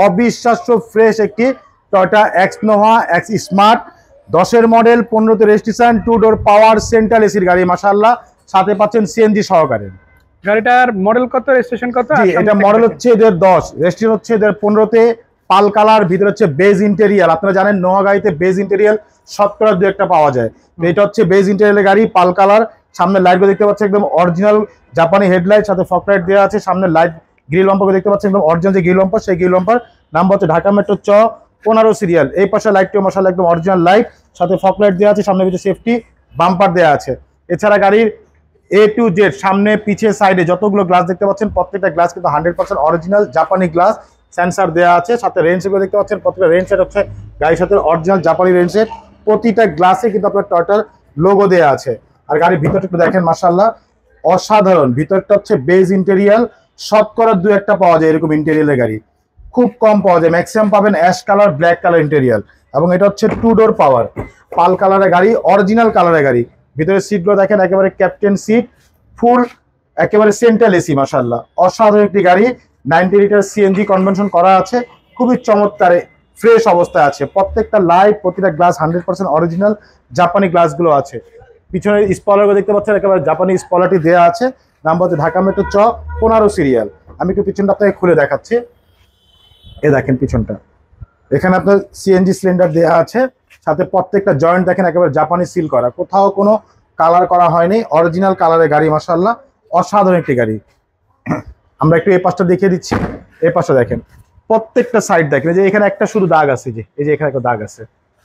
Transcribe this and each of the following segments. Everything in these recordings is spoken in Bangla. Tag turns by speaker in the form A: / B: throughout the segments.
A: অবিশ্বাস্য ফ্রেশ একটি Toyota X Noah X Smart 10-এর মডেল, 15তে রেজিস্ট্রেশন, 2 ডোর পাওয়ার সেন্ট্রাল এসির গাড়ি মাশাআল্লাহ। সাথে পাচ্ছেন সিএনজি সহকারে।
B: গাড়িটার মডেল কত, রেজিস্ট্রেশন কত?
A: এটা মডেল হচ্ছে এদের 10, রেজিস্ট্রেশন হচ্ছে এদের 15তে, পাল কালার, ভিতরে হচ্ছে বেজ ইন্টেরিয়াল। আপনারা জানেন নোভা গাড়িতে বেজ ইন্টেরিয়াল শতকরা 2-1টা পাওয়া যায়। তো এটা হচ্ছে বেজ ইন্টেরিয়ালের গাড়ি, পাল কালার। সামনে লাইটগুলো দেখতে পাচ্ছেন একদম অরিজিনাল জাপানি হেডলাইট, সাথে ফগ লাইট দেওয়া আছে। সামনে লাইট গ্রিল বাম্পার দেখতে পাচ্ছেন একদম অরিজিনাল যে গ্রিল বাম্পার, সেই গ্রিল বাম্পার। নাম্বার হচ্ছে ঢাকা মেট্রো 15 সিরিয়াল। এই পাশে লাইটটিও মাশাআল্লাহ একদম অরিজিনাল লাইট, সাথে ফগ লাইট দেওয়া আছে। সামনে পিছনে সেফটি বাম্পার দেওয়া আছে। এছাড়া গাড়ির A to Z সামনে পিছে সাইডে যতগুলো গ্লাস দেখতে পাচ্ছেন প্রত্যেকটা গ্লাস কিন্তু 100% অরিজিনাল জাপানি গ্লাস, সেন্সর দেওয়া আছে। সাথে রেঞ্জ সেটগুলো দেখতে পাচ্ছেন, প্রত্যেকটা রেঞ্জ সেট হচ্ছে গাড়ির সাথে অরিজিনাল জাপানি রেঞ্জ সেট। প্রতিটা গ্লাসে কিন্তু আপনার টয়োটার লোগো দেওয়া আছে। আর গাড়ির ভিতরটা একটু দেখেন মাশাআল্লাহ অসাধারণ। ভিতরটা হচ্ছে বেজ ইন্টেরিয়াল, শতকরা 2-1টা পাওয়া যায় এরকম ইন্টেরিয়ালের গাড়ি, খুব কম পাওয়া যায়। ম্যাক্সিমাম পাবেন অ্যাশ কালার, ব্ল্যাক কালার ইন্টেরিয়াল। এবং এটা হচ্ছে 2 ডোর পাওয়ার, পাল কালারের গাড়ি, অরিজিনাল কালারের গাড়ি। ভিতরে সিটগুলো দেখেন একেবারে ক্যাপ্টেন সিট, ফুল একেবারে সেন্ট্রাল এসি মাশাআল্লাহ। অসাধারণ একটি গাড়ি, 90 লিটার সিএনজি কনভেনশন করা আছে, খুবই চমৎকার ফ্রেশ অবস্থায় আছে। প্রত্যেকটা লাইট, প্রতিটা গ্লাস 100% অরিজিনাল জাপানি গ্লাসগুলো আছে। পিছনে স্পয়লারগুলো দেখতে পাচ্ছেন একেবারে জাপানি স্পয়লারটি দেওয়া আছে। নাম্বার হচ্ছে ঢাকা মেট্রো 15 সিরিয়াল। আমি একটু পিছনটা আপনাকে খুলে দেখাচ্ছি। এ দেখেন পিছনটা, এখানে আপনার সিএনজি সিলিন্ডার দেওয়া আছে। সাথে প্রত্যেকটা জয়েন্ট দেখেন একেবারে জাপানি সিল করা, কোথাও কোনো কালার করা হয়নি, অরিজিনাল কালারের গাড়ি মাশাআল্লাহ। অসাধারণ একটি গাড়ি। আমরা একটু এই পাশটা দেখিয়ে দিচ্ছি। এই পাশটা দেখেন, প্রত্যেকটা সাইড দেখেন, যে এখানে একটা শুধু দাগ আছে, যে এই যে এখানে একটা দাগ আছে।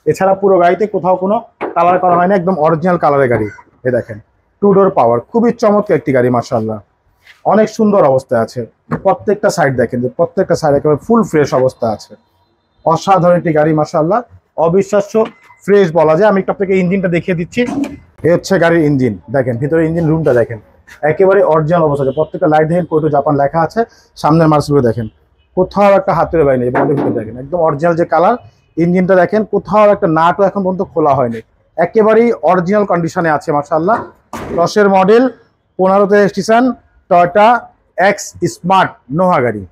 A: এছাড়া পুরো গাড়িতে কোথাও কোনো কালার করা হয়নি, একদম অরিজিনাল কালারের গাড়ি। এ দেখেন 2 ডোর পাওয়ার, খুবই চমৎকার একটি গাড়ি মাশাআল্লাহ। অনেক সুন্দর অবস্থায় আছে। প্রত্যেকটা সাইড দেখেন, যে প্রত্যেকটা সাইড একেবারে ফুল ফ্রেশ অবস্থা আছে। অসাধারণ একটি গাড়ি মাশাআল্লাহ, অবিশ্বাস্য ফ্রেশ বলা যায়। আমি একটু আপনাকে ইঞ্জিনটা দেখিয়ে দিচ্ছি। এই হচ্ছে গাড়ির ইঞ্জিন, দেখেন ভিতরে ইঞ্জিন রুমটা দেখেন একেবারে অরিজিনাল অবস্থা আছে। প্রত্যেকটা লাইট দেখেন কোটো জাপান লেখা আছে। সামনের মার্সগুলো দেখেন, কোথাও একটা হাতের বাইরে নেই। বডির ভিতরে দেখেন একদম অরিজিনাল যে কালার। ইঞ্জিনটা দেখেন, কোথাও একটা নাটও এখন পর্যন্ত খোলা হয়নি, একেবারেই অরিজিনাল কন্ডিশনে আছে মাশাআল্লাহ। 10-এর মডেল, 15তে registration, Toyota X Smart Noah গাড়ি।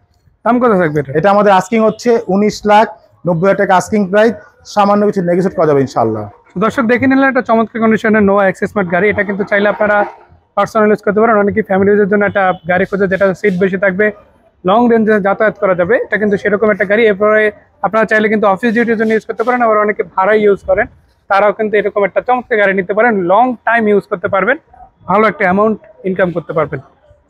B: দাম কত থাকবে
A: এটা আমাদের আস্কিং হচ্ছে 19,90,000 টাকা আস্কিং প্রাইস। সামান্য কিছু নেগোশিয়েট করা যাবে ইনশাআল্লাহ।
B: দর্শক দেখে নিলেন একটা চমৎকার কন্ডিশনের নোভা এক্স স্মার্ট গাড়ি। এটা কিন্তু চাইলে আপনারা পার্সোনাল ইউজ করতে পারেন। অনেকে ফ্যামিলি ইউজের জন্য একটা গাড়ি খোঁজে যেটা সিট বেশি থাকবে, লং রেঞ্জে যাতায়াত করা যাবে। এটা কিন্তু সেরকম একটা গাড়ি। এরপরে আপনারা চাইলে কিন্তু অফিস ডিউটির জন্য ইউজ করতে পারেন। আবার অনেকে ভাড়াই ইউজ করেন, তারাও কিন্তু এরকম একটা চমৎকার গাড়ি নিতে পারেন। লং টাইম ইউজ করতে পারবেন, ভালো একটা অ্যামাউন্ট ইনকাম করতে পারবেন।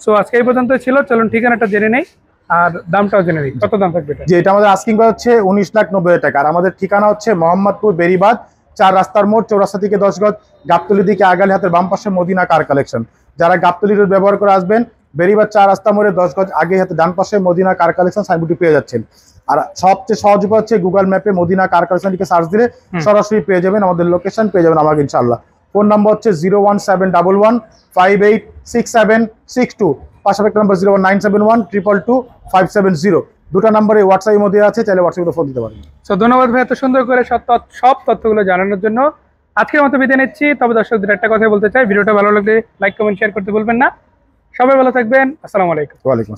B: সো আজকে এই পর্যন্ত ছিল। চলুন ঠিকানাটা জেনে নেই আর দামটাও জেনে নিই, কত দাম থাকবে।
A: যে এটা আমাদের আস্কিং প্রাইস হচ্ছে 19,90,000 টাকা। আর আমাদের ঠিকানা হচ্ছে মোহাম্মদপুর বেরিবাদ 4 রাস্তার মোড়, চৌরাস্তা থেকে 10 গজ, গাবতলী দিকে আগালি হাতের বাম পাশে মদিনা কার কালেকশন। যারা গাবতলী রোড ব্যবহার করে আসবেন, বেরিবাদ 4 রাস্তা মোড়ে 10 গজ আগে হাতে ডান পাশে মদিনা কার কালেকশন সাইনবোর্ডটি পেয়ে যাচ্ছেন। আর সবচেয়ে সহজ উপায় হচ্ছে গুগল ম্যাপে মদিনা কার কালেকশন লিখে সার্চ দিলে সরাসরি পেয়ে যাবেন, আমাদের লোকেশন পেয়ে যাবেন আমাকে ইনশাআল্লাহ। ফোন নাম্বার হচ্ছে 01711586762, পাশাপাশি একটা নাম্বার 01971222570। দুটো নাম্বারে হোয়াটসঅ্যাপের মধ্যে আছে, চাইলে হোয়াটসঅ্যাপে ফোন দিতে পারেন।
B: সো ধন্যবাদ ভাই এত সুন্দর করে সব তথ্যগুলো জানানোর জন্য। আজকের মতো বিদায় নিচ্ছি। তবে দর্শকদের একটা কথা বলতে চাই, ভিডিওটা ভালো লাগলে লাইক কমেন্ট শেয়ার করতে ভুলবেন না। সবাই ভালো থাকবেন। আসসালামু আলাইকুম।
A: ওয়ালাইকুম আসসালাম।